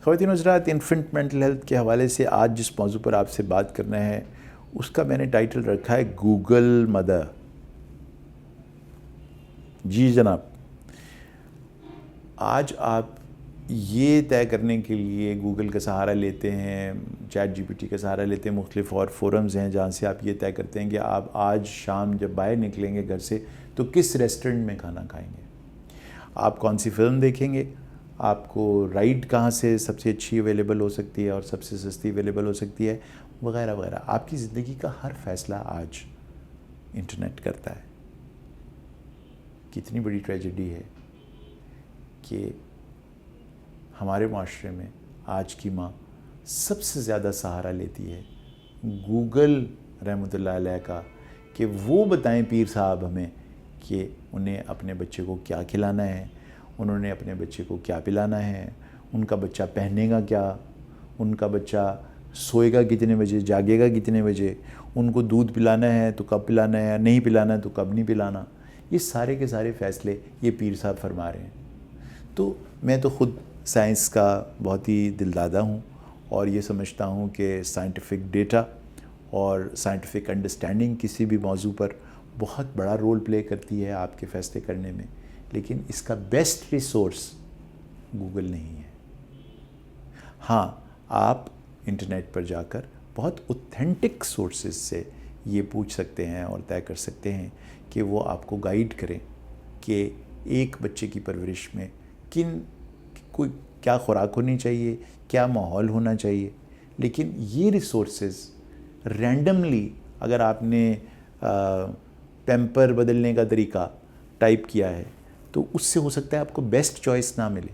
خواتین حضرات، infant mental health کے حوالے سے آج جس موضوع پر آپ سے بات کرنا ہے اس کا میں نے ٹائٹل رکھا ہے گوگل مدر۔ جی جناب، آج آپ یہ طے کرنے کے لیے گوگل کا سہارا لیتے ہیں، چیٹ جی پی ٹی کا سہارا لیتے ہیں، مختلف اور فورمز ہیں جہاں سے آپ یہ طے کرتے ہیں کہ آپ آج شام جب باہر نکلیں گے گھر سے تو کس ریسٹورنٹ میں کھانا کھائیں گے، آپ کون سی فلم دیکھیں گے، آپ کو رائڈ کہاں سے سب سے اچھی اویلیبل ہو سکتی ہے اور سب سے سستی اویلیبل ہو سکتی ہے، وغیرہ وغیرہ۔ آپ کی زندگی کا ہر فیصلہ آج انٹرنیٹ کرتا ہے۔ کتنی بڑی ٹریجڈی ہے کہ ہمارے معاشرے میں آج کی ماں سب سے زیادہ سہارا لیتی ہے گوگل رحمۃ اللہ علیہ کا، کہ وہ بتائیں پیر صاحب ہمیں کہ انہیں اپنے بچے کو کیا کھلانا ہے، انہوں نے اپنے بچے کو کیا پلانا ہے، ان کا بچہ پہنے گا کیا، ان کا بچہ سوئے گا کتنے بجے، جاگے گا کتنے بجے، ان کو دودھ پلانا ہے تو کب پلانا ہے، نہیں پلانا ہے تو کب نہیں پلانا۔ یہ سارے کے سارے فیصلے یہ پیر صاحب فرما رہے ہیں۔ تو میں تو خود سائنس کا بہت ہی دلدادہ ہوں اور یہ سمجھتا ہوں کہ سائنٹیفک ڈیٹا اور سائنٹیفک انڈرسٹینڈنگ کسی بھی موضوع پر بہت بڑا رول پلے کرتی ہے آپ کے فیصلے کرنے میں، لیکن اس کا بیسٹ ریسورس گوگل نہیں ہے۔ ہاں، آپ انٹرنیٹ پر جا کر بہت اوتھینٹک سورسز سے یہ پوچھ سکتے ہیں اور طے کر سکتے ہیں کہ وہ آپ کو گائیڈ کریں کہ ایک بچے کی پرورش میں کیا خوراک ہونی چاہیے، کیا ماحول ہونا چاہیے۔ لیکن یہ ریسورسز رینڈملی اگر آپ نے پیمپر بدلنے کا طریقہ ٹائپ کیا ہے تو اس سے ہو سکتا ہے آپ کو بیسٹ چوائس نہ ملے،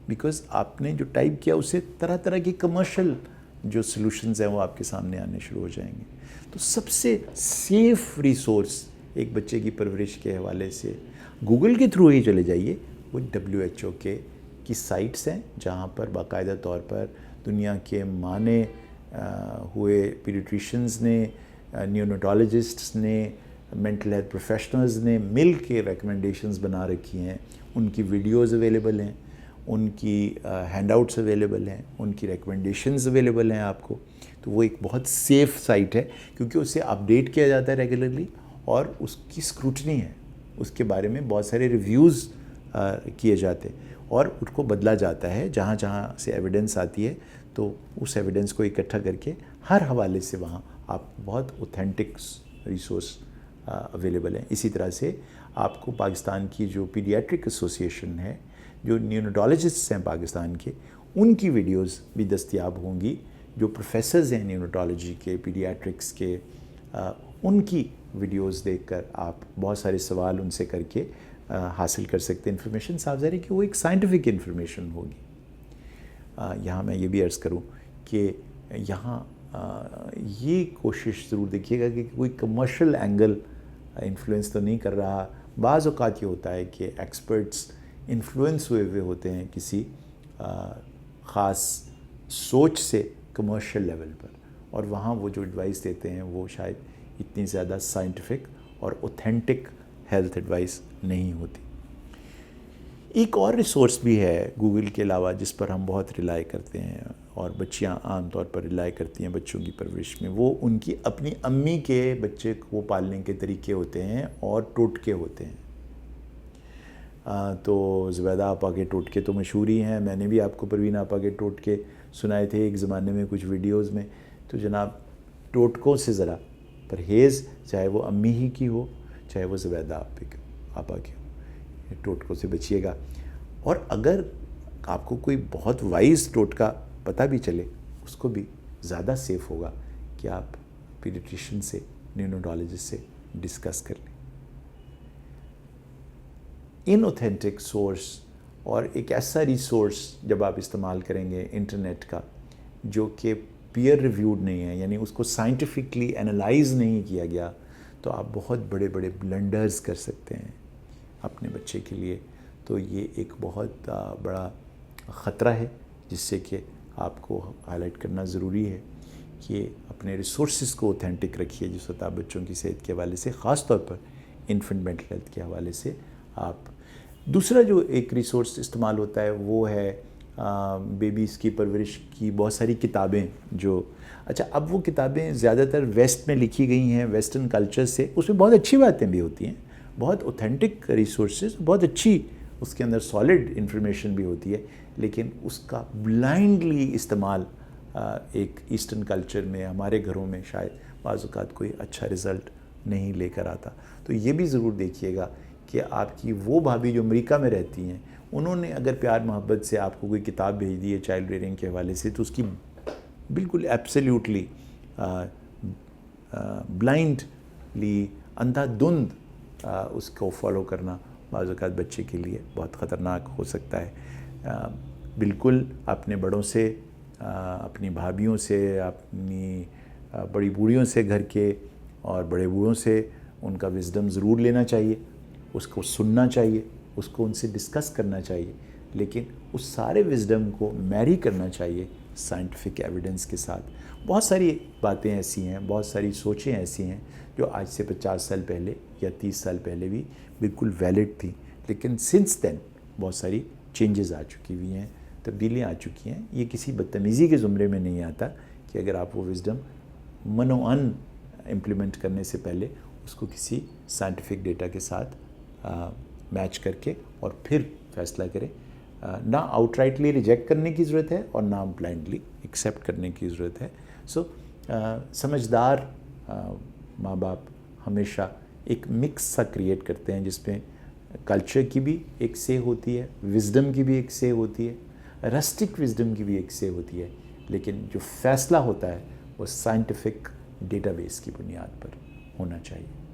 بیکاز آپ نے جو ٹائپ کیا اس سے طرح طرح کی کمرشل جو سلوشنز ہیں وہ آپ کے سامنے آنے شروع ہو جائیں گے۔ تو سب سے سیف ریسورس ایک بچے کی پرورش کے حوالے سے گوگل کے تھرو ہی چلے جائیے۔ وہ WHO کی سائٹس ہیں جہاں پر باقاعدہ طور پر دنیا کے مانے ہوئے پیڈیٹریشنز نے، نیوناٹولوجسٹس نے، مینٹل ہیلتھ پروفیشنلز نے مل کے ریکمنڈیشنز بنا رکھی ہیں۔ ان کی ویڈیوز اویلیبل ہیں، ان کی ہینڈ آؤٹس اویلیبل ہیں، ان کی ریکمنڈیشنز اویلیبل ہیں آپ کو۔ تو وہ ایک بہت سیف سائٹ ہے کیونکہ اسے اپڈیٹ کیا جاتا ہے ریگولرلی اور اس کی اسکروٹنی ہے، اس کے بارے میں بہت سارے ریویوز کیے جاتے ہیں اور اس کو بدلا جاتا ہے جہاں جہاں سے ایویڈنس آتی ہے، تو اس ایویڈنس کو اکٹھا کر کے ہر حوالے سے وہاں آپ بہت اوتھینٹک ریسورس اویلیبل ہیں۔ اسی طرح سے آپ کو پاکستان کی جو پیڈیاٹرک ایسوسیشن ہے، جو نیوناٹولوجسٹس ہیں پاکستان کے، ان کی ویڈیوز بھی دستیاب ہوں گی۔ جو پروفیسرز ہیں نیوناٹولوجی کے، پیڈیاٹرکس کے، ان کی ویڈیوز دیکھ کر آپ بہت سارے سوال ان سے کر کے حاصل کر سکتے ہیں انفارمیشن۔ صاف ظاہر ہے کہ وہ ایک سائنٹیفک انفارمیشن ہوگی۔ یہاں میں یہ بھی عرض کروں کہ یہاں یہ کوشش ضرور دیکھیے گا کہ کوئی کمرشل اینگل انفلوئنس تو نہیں کر رہا۔ بعض اوقات یہ ہوتا ہے کہ ایکسپرٹس انفلوئنس ہوئے ہوتے ہیں کسی خاص سوچ سے کمرشل لیول پر، اور وہاں وہ جو ایڈوائس دیتے ہیں وہ شاید اتنی زیادہ سائنٹیفک اور اوتھینٹک ہیلتھ ایڈوائس نہیں ہوتی۔ ایک اور ریسورس بھی ہے گوگل کے علاوہ جس پر ہم بہت ریلائی کرتے ہیں اور بچیاں عام طور پر ریلائی کرتی ہیں بچوں کی پرورش میں، وہ ان کی اپنی امی کے بچے کو پالنے کے طریقے ہوتے ہیں اور ٹوٹکے ہوتے ہیں۔ تو زبیدہ آپا کے ٹوٹکے تو مشہور ہی ہیں، میں نے بھی آپ کو پروین آپا کے ٹوٹکے سنائے تھے ایک زمانے میں کچھ ویڈیوز میں۔ تو جناب ٹوٹکوں سے ذرا پرہیز، چاہے وہ امی ہی کی ہو چاہے وہ زبیدہ آپا کی ہو، ٹوٹکوں سے بچیے گا۔ اور اگر آپ کو کوئی بہت وائز ٹوٹکا پتہ بھی چلے اس کو بھی زیادہ سیف ہوگا کہ آپ پیڈیٹریشن سے، نیوناٹولوجسٹ سے ڈسکس کر لیں۔ ان اوتھینٹک سورس اور ایک ایسا ریسورس جب آپ استعمال کریں گے انٹرنیٹ کا جو کہ پیئر ریویوڈ نہیں ہے، یعنی اس کو سائنٹیفکلی انالائز نہیں کیا گیا، تو آپ بہت بڑے بڑے بلنڈرز کر سکتے ہیں اپنے بچے کے لیے۔ تو یہ ایک بہت بڑا خطرہ ہے جس سے کہ آپ کو ہائی لائٹ کرنا ضروری ہے کہ اپنے ریسورسز کو اوتھینٹک رکھیے جس وقت آپ بچوں کی صحت کے حوالے سے، خاص طور پر انفنٹ مینٹل ہیلتھ کے حوالے سے آپ۔ دوسرا جو ایک ریسورس استعمال ہوتا ہے وہ ہے بیبیز کی پرورش کی بہت ساری کتابیں جو اچھا اب وہ کتابیں زیادہ تر ویسٹ میں لکھی گئی ہیں ویسٹرن کلچر سے، اس میں بہت اچھی باتیں بھی ہوتی ہیں، بہت اوتھینٹک ریسورسز، بہت اچھی اس کے اندر سالڈ انفارمیشن بھی ہوتی ہے، لیکن اس کا بلائنڈلی استعمال ایک ایسٹرن کلچر میں ہمارے گھروں میں شاید بعض اوقات کوئی اچھا رزلٹ نہیں لے کر آتا. تو یہ بھی ضرور دیکھیے گا کہ آپ کی وہ بھابھی جو امریکہ میں رہتی ہیں، انہوں نے اگر پیار محبت سے آپ کو کوئی کتاب بھیج دی ہے چائلڈ ریئرنگ کے حوالے سے، تو اس کی بالکل ایبسلیوٹلی بلائنڈلی اندھا دھند اس کو فالو کرنا بعض اوقات بچے کے لیے بہت خطرناک ہو سکتا ہے. بالکل اپنے بڑوں سے، اپنی بھابھیوں سے، اپنی بڑی بوڑھیوں سے گھر کے اور بڑے بوڑھوں سے ان کا وزڈم ضرور لینا چاہیے، اس کو سننا چاہیے، اس کو ان سے ڈسکس کرنا چاہیے، لیکن اس سارے وزڈم کو میری کرنا چاہیے سائنٹیفک ایویڈنس کے ساتھ. بہت ساری باتیں ایسی ہیں، بہت ساری سوچیں ایسی ہیں جو آج سے 50 سال پہلے یا 30 سال پہلے بھی بالکل ویلڈ تھیں، لیکن سنس دین بہت ساری چینجز آ چکی ہوئی ہیں، تبدیلیاں آ چکی ہیں. یہ کسی بدتمیزی کے زمرے میں نہیں آتا کہ اگر آپ وہ وزڈم منو ان امپلیمنٹ کرنے سے پہلے اس کو کسی سائنٹیفک ڈیٹا کے ساتھ میچ کر کے اور پھر فیصلہ کریں. نہ آؤٹ رائٹلی ریجیکٹ کرنے کی ضرورت ہے اور نہ بلائنڈلی ایکسیپٹ کرنے کی ضرورت ہے. سو سمجھدار ماں باپ ہمیشہ ایک مکس سا کریٹ کرتے ہیں جس میں کلچر کی بھی ایک سے ہوتی ہے، وزڈم کی بھی ایک سے ہوتی ہے، رسٹک وزڈم کی بھی ایک سے ہوتی ہے، لیکن جو فیصلہ ہوتا ہے وہ سائنٹیفک ڈیٹا بیس کی بنیاد پر ہونا چاہیے.